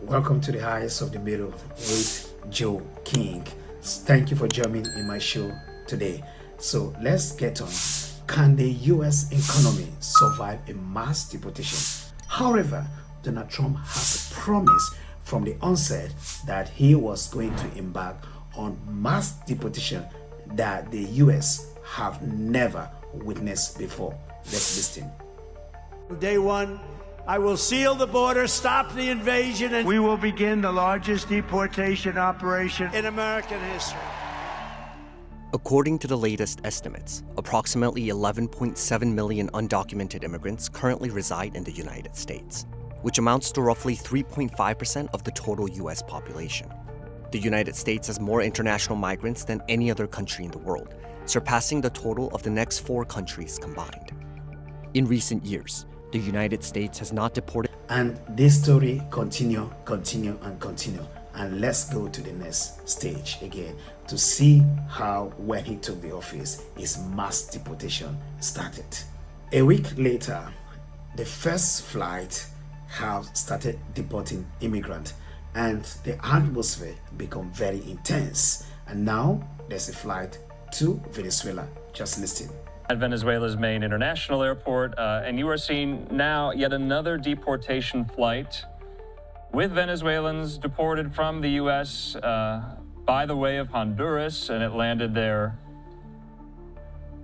Welcome to the highest of the middle with Joe King. Thank you for joining in my show today. So let's get on. Can the US economy survive a mass deportation? However, Donald Trump has promised from the onset that he was going to embark on mass deportation that the US have never witnessed before. Let's listen. Day one, I will seal the border, stop the invasion, and we will begin the largest deportation operation in American history. According to the latest estimates, approximately 11.7 million undocumented immigrants currently reside in the United States, which amounts to roughly 3.5% of the total US population. The United States has more international migrants than any other country in the world, surpassing the total of the next 4 countries combined. In recent years, the United States has not deported. And this story continue. And let's go to the next stage again to see how, when he took the office, his mass deportation started. A week later, the first flight have started deporting immigrants, and the atmosphere become very intense. And now there's a flight to Venezuela. Just listen. At Venezuela's main international airport, and you are seeing now yet another deportation flight with Venezuelans deported from the U.S. By the way of Honduras, and it landed there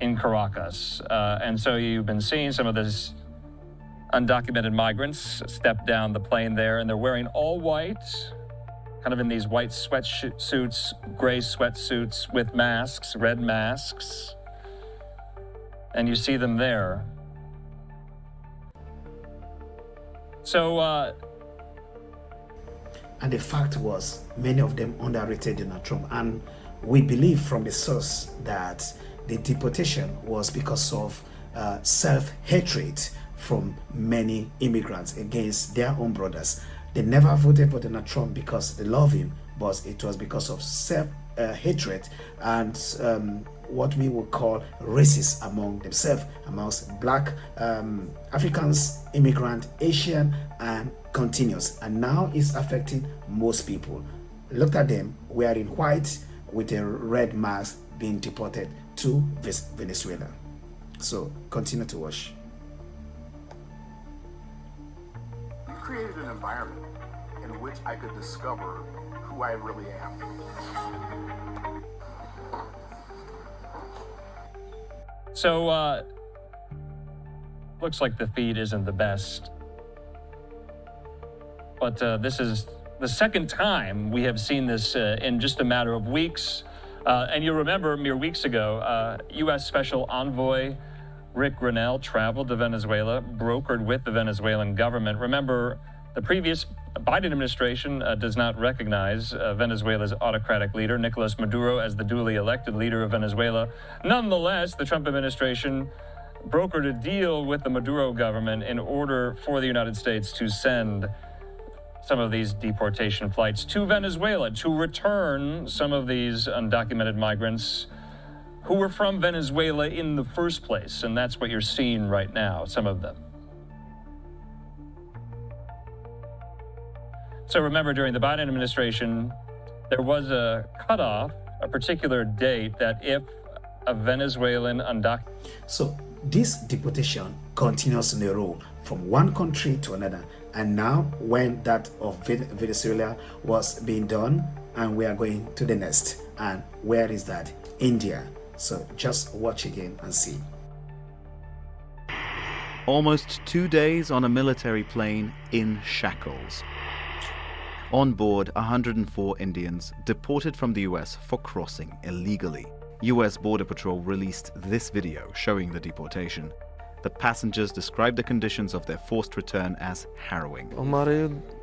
in Caracas. And so you've been seeing some of these undocumented migrants step down the plane there, and they're wearing all white, kind of in these white sweatsuits, gray sweatsuits with masks, red masks. And you see them there. So, and the fact was, many of them underrated Donald Trump. And we believe from the source that the deportation was because of self-hatred from many immigrants against their own brothers. They never voted for Donald Trump because they love him, but it was because of self-hatred and what we would call racist among themselves, amongst black, Africans, immigrant, Asian, and continuous. And now it's affecting most people. Look at them wearing white with a red mask being deported to Venezuela. So continue to watch. You created an environment in which I could discover who I really am. So, looks like the feed isn't the best. But this is the second time we have seen this in just a matter of weeks. And you remember mere weeks ago, U.S. Special Envoy Rick Grenell traveled to Venezuela, brokered with the Venezuelan government. Remember, the previous Biden administration does not recognize Venezuela's autocratic leader, Nicolas Maduro, as the duly elected leader of Venezuela. Nonetheless, the Trump administration brokered a deal with the Maduro government in order for the United States to send some of these deportation flights to Venezuela to return some of these undocumented migrants who were from Venezuela in the first place. And that's what you're seeing right now, some of them. So remember, during the Biden administration, there was a cutoff, a particular date that if a Venezuelan undocumented... So this deportation continues in a row from one country to another. And now when that of Venezuela was being done, and we are going to the next. And where is that? India. So just watch again and see. Almost 2 days on a military plane in shackles. On board, 104 Indians deported from the US for crossing illegally. US Border Patrol released this video showing the deportation. The passengers described the conditions of their forced return as harrowing.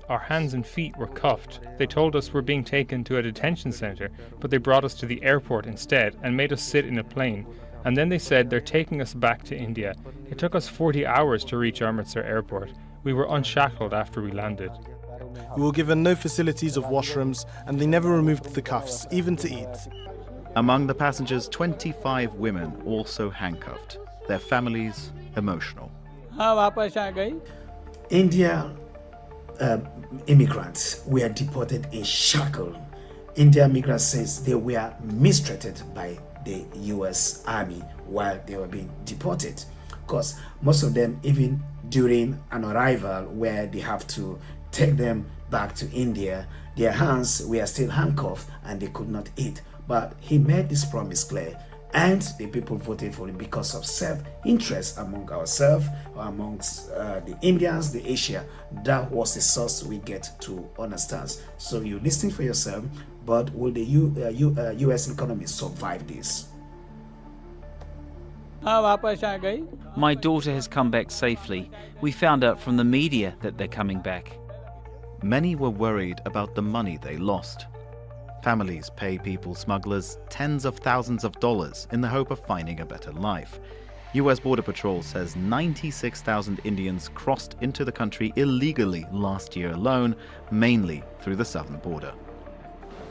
Our hands and feet were cuffed. They told us we're being taken to a detention center, but they brought us to the airport instead and made us sit in a plane. And then they said they're taking us back to India. It took us 40 hours to reach Amritsar airport. We were unshackled after we landed. We were given no facilities of washrooms, and they never removed the cuffs, even to eat. Among the passengers, 25 women also handcuffed. Their families emotional. India immigrants were deported in Shackled. Indian migrants says they were mistreated by the U.S. Army while they were being deported. Because most of them, even during an arrival where they have to take them back to India, their hands were still handcuffed and they could not eat. But he made this promise clear, and the people voted for him because of self-interest among ourselves, amongst the Indians, the Asia. That was the source we get to understand. So you listen for yourself, but will the U.S. economy survive this? My daughter has come back safely. We found out from the media that they're coming back. Many were worried about the money they lost. Families pay people smugglers tens of thousands of dollars in the hope of finding a better life. U.S. Border Patrol says 96,000 Indians crossed into the country illegally last year alone, mainly through the southern border.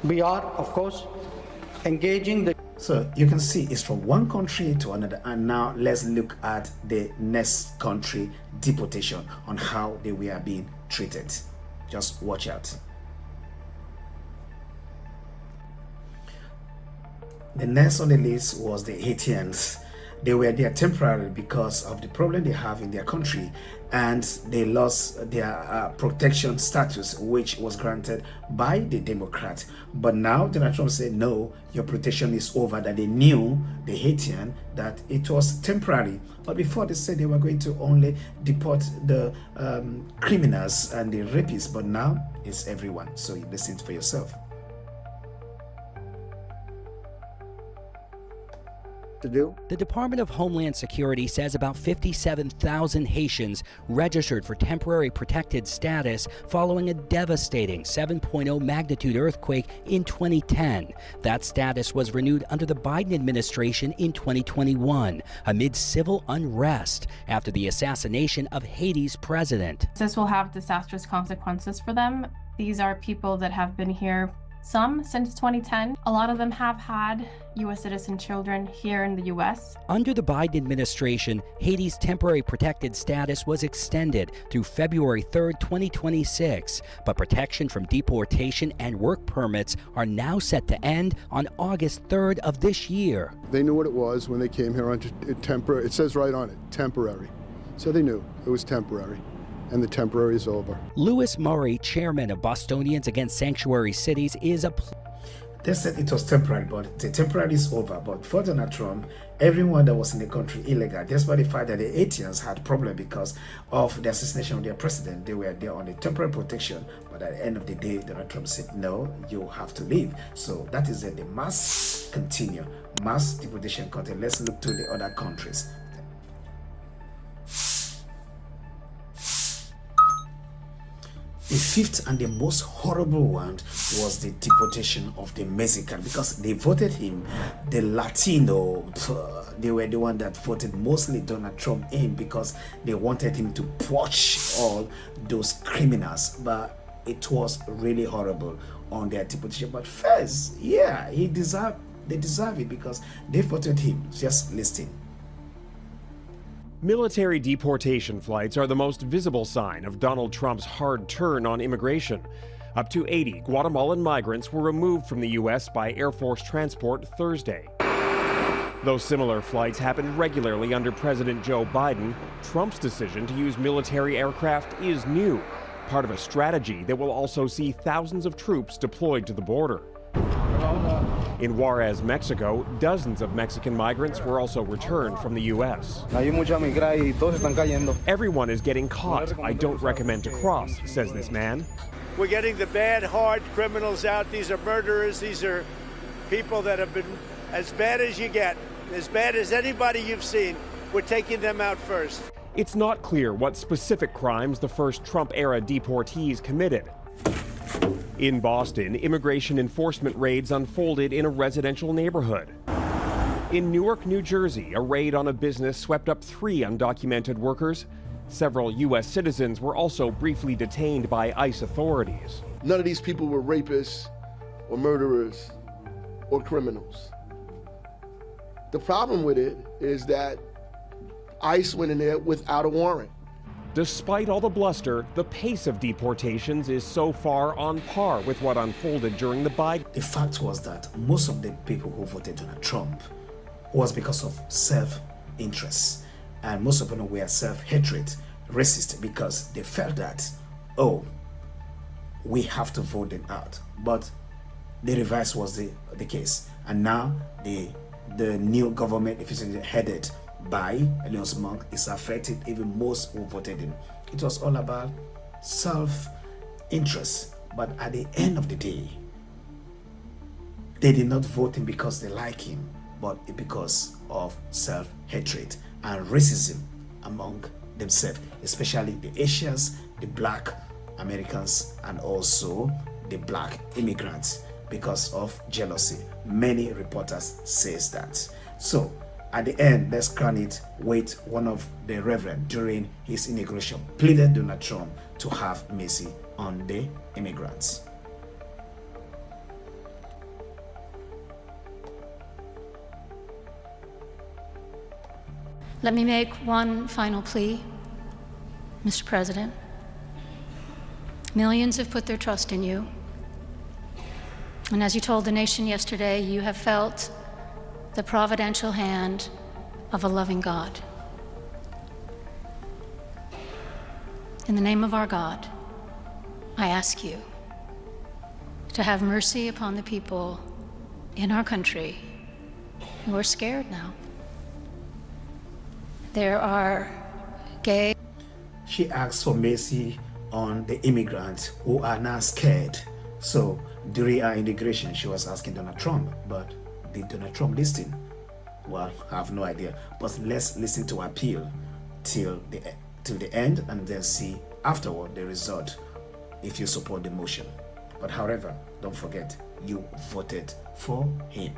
We are, of course, engaging the... So you can see it's from one country to another. And now let's look at the next country, deportation, on how they were being treated. Just watch out. The next on the list was the Haitians. They were there temporarily because of the problem they have in their country, and they lost their protection status, which was granted by the Democrat. But now Donald Trump said, no, your protection is over, that they knew, the Haitian, that it was temporary. But before they said they were going to only deport the criminals and the rapists, but now it's everyone. So you listen for yourself. The Department of Homeland Security says about 57,000 Haitians registered for temporary protected status following a devastating 7.0 magnitude earthquake in 2010. That status was renewed under the Biden administration in 2021 amid civil unrest after the assassination of Haiti's president. This will have disastrous consequences for them. These are people that have been here, some since 2010. A lot of them have had U.S. citizen children here in the U.S. Under the Biden administration, Haiti's temporary protected status was extended through February 3rd, 2026, but protection from deportation and work permits are now set to end on August 3rd of this year. They knew what it was when they came here under temporary. It says right on it, temporary. So they knew it was temporary. And the temporary is over. Louis Murray, chairman of Bostonians Against Sanctuary Cities, is a... They said it was temporary, but the temporary is over. But for Donald Trump, everyone that was in the country illegal, despite the fact that the Haitians had problem because of the assassination of their president, they were there on a temporary protection. But at the end of the day, Donald Trump said, no, you have to leave. So that is it. The mass continue. Mass deportation continue. Let's look to the other countries. The fifth and the most horrible one was the deportation of the Mexican, because they voted him, the Latino, they were the one that voted mostly Donald Trump in because they wanted him to purge all those criminals. But it was really horrible on their deportation. But first, yeah, they deserve it because they voted him. Just listen. Military deportation flights are the most visible sign of Donald Trump's hard turn on immigration. Up to 80 Guatemalan migrants were removed from the U.S. by Air Force transport Thursday. Though similar flights happened regularly under President Joe Biden, Trump's decision to use military aircraft is new, part of a strategy that will also see thousands of troops deployed to the border. In Juarez, Mexico, dozens of Mexican migrants were also returned from the U.S. Everyone is getting caught. I don't recommend to cross, says this man. We're getting the bad, hard criminals out. These are murderers. These are people that have been as bad as you get, as bad as anybody you've seen. We're taking them out first. It's not clear what specific crimes the first Trump-era deportees committed. In Boston, immigration enforcement raids unfolded in a residential neighborhood. In Newark, New Jersey, a raid on a business swept up 3 undocumented workers. Several U.S. citizens were also briefly detained by ICE authorities. None of these people were rapists or murderers or criminals. The problem with it is that ICE went in there without a warrant. Despite all the bluster, the pace of deportations is so far on par with what unfolded during the Biden. The fact was that most of the people who voted Donald Trump was because of self-interest, and most of them were self-hatred, racist, because they felt that, oh, we have to vote them out. But the reverse was the case, and now the new government, efficiently headed by Elias Monk, is affected even most who voted him. It was all about self-interest, but at the end of the day, they did not vote him because they like him, but because of self-hatred and racism among themselves, especially the Asians, the black Americans, and also the black immigrants, because of jealousy. Many reporters says that. So at the end, let's crown it with one of the reverend during his inauguration pleaded Donald Trump to have mercy on the immigrants. Let me make one final plea, Mr. President. Millions have put their trust in you. And as you told the nation yesterday, you have felt the providential hand of a loving God. In the name of our God, I ask you to have mercy upon the people in our country who are scared now. There are gay. She asked for mercy on the immigrants who are now scared. So during her inauguration, she was asking Donald Trump, but did Donald Trump listen? Well, I have no idea. But let's listen to her appeal till the end, and then see afterward the result if you support the motion. But however, don't forget, you voted for him.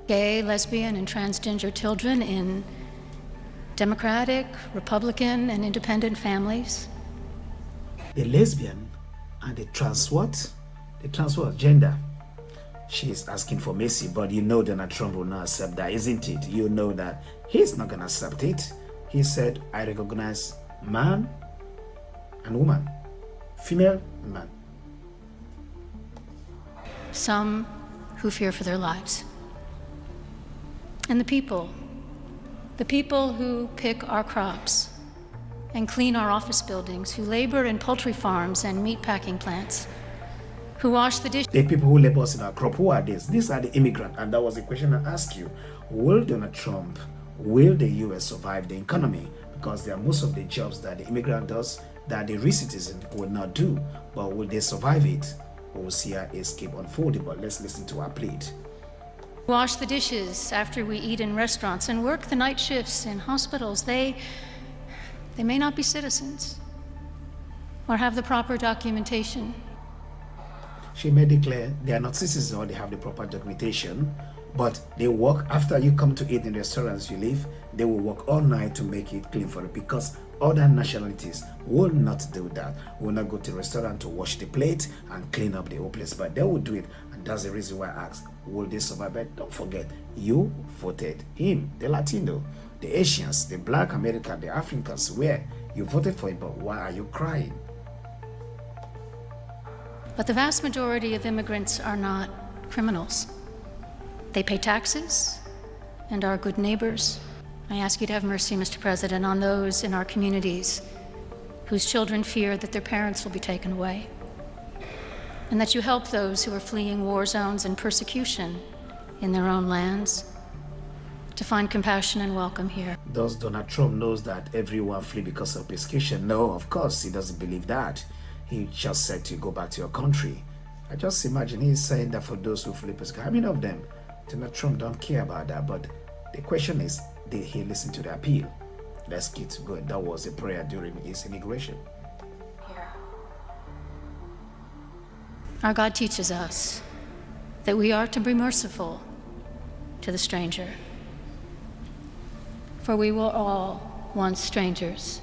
Gay, lesbian, and transgender children in Democratic, Republican, and independent families. The lesbian and the trans what? The trans what? Gender. She is asking for mercy, but you know Donald Trump will not accept that, isn't it? You know that he's not going to accept it. He said, I recognize man and woman, female and man. Some who fear for their lives. And the people who pick our crops and clean our office buildings, who labor in poultry farms and meat packing plants, who wash the dishes. The people who labor in our crop, who are these? These are the immigrants. And that was the question I asked you. Will Donald Trump, will the U.S. survive the economy? Because there are most of the jobs that the immigrant does that the re-citizen will not do. But will they survive it? We'll see how it keep unfolding. But let's listen to our plea. Wash the dishes after we eat in restaurants and work the night shifts in hospitals. They may not be citizens or have the proper documentation. She may declare they are not citizens or they have the proper documentation, but they work after you come to eat in restaurants you live. They will work all night to make it clean for you, because other nationalities will not do that. Will not go to the restaurant to wash the plate and clean up the whole place, but they will do it. And that's the reason why I asked, will they survive? But don't forget, you voted him, the Latino, the Asians, the black American, the Africans, where you voted for him, but why are you crying? But the vast majority of immigrants are not criminals. They pay taxes and are good neighbors. I ask you to have mercy, Mr. President, on those in our communities whose children fear that their parents will be taken away, and that you help those who are fleeing war zones and persecution in their own lands to find compassion and welcome here. Does Donald Trump knows that everyone flee because of persecution? No, of course, he doesn't believe that. He just said to go back to your country. I just imagine he's saying that for those who flee persecution. How many of them? Donald Trump don't care about that, but the question is, did he listen to the appeal? Let's get going. That was a prayer during his inauguration. Our God teaches us that we are to be merciful to the stranger, for we were all once strangers.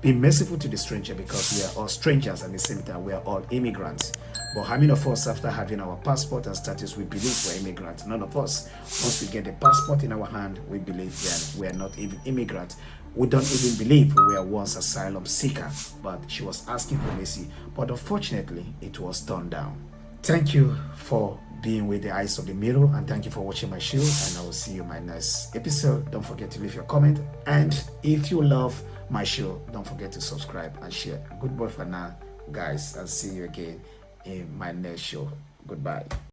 Be merciful to the stranger, because we are all strangers, and at the same time we are all immigrants. But how many of us, after having our passport and status, we believe we're immigrants? None of us. Once we get the passport in our hand, we believe we are not even immigrants. We don't even believe we were once asylum seeker, but she was asking for mercy. But unfortunately, it was turned down. Thank you for being with the eyes of the mirror, and thank you for watching my show, and I will see you in my next episode. Don't forget to leave your comment, and if you love my show, don't forget to subscribe and share. Goodbye for now, guys. I'll see you again in my next show. Goodbye.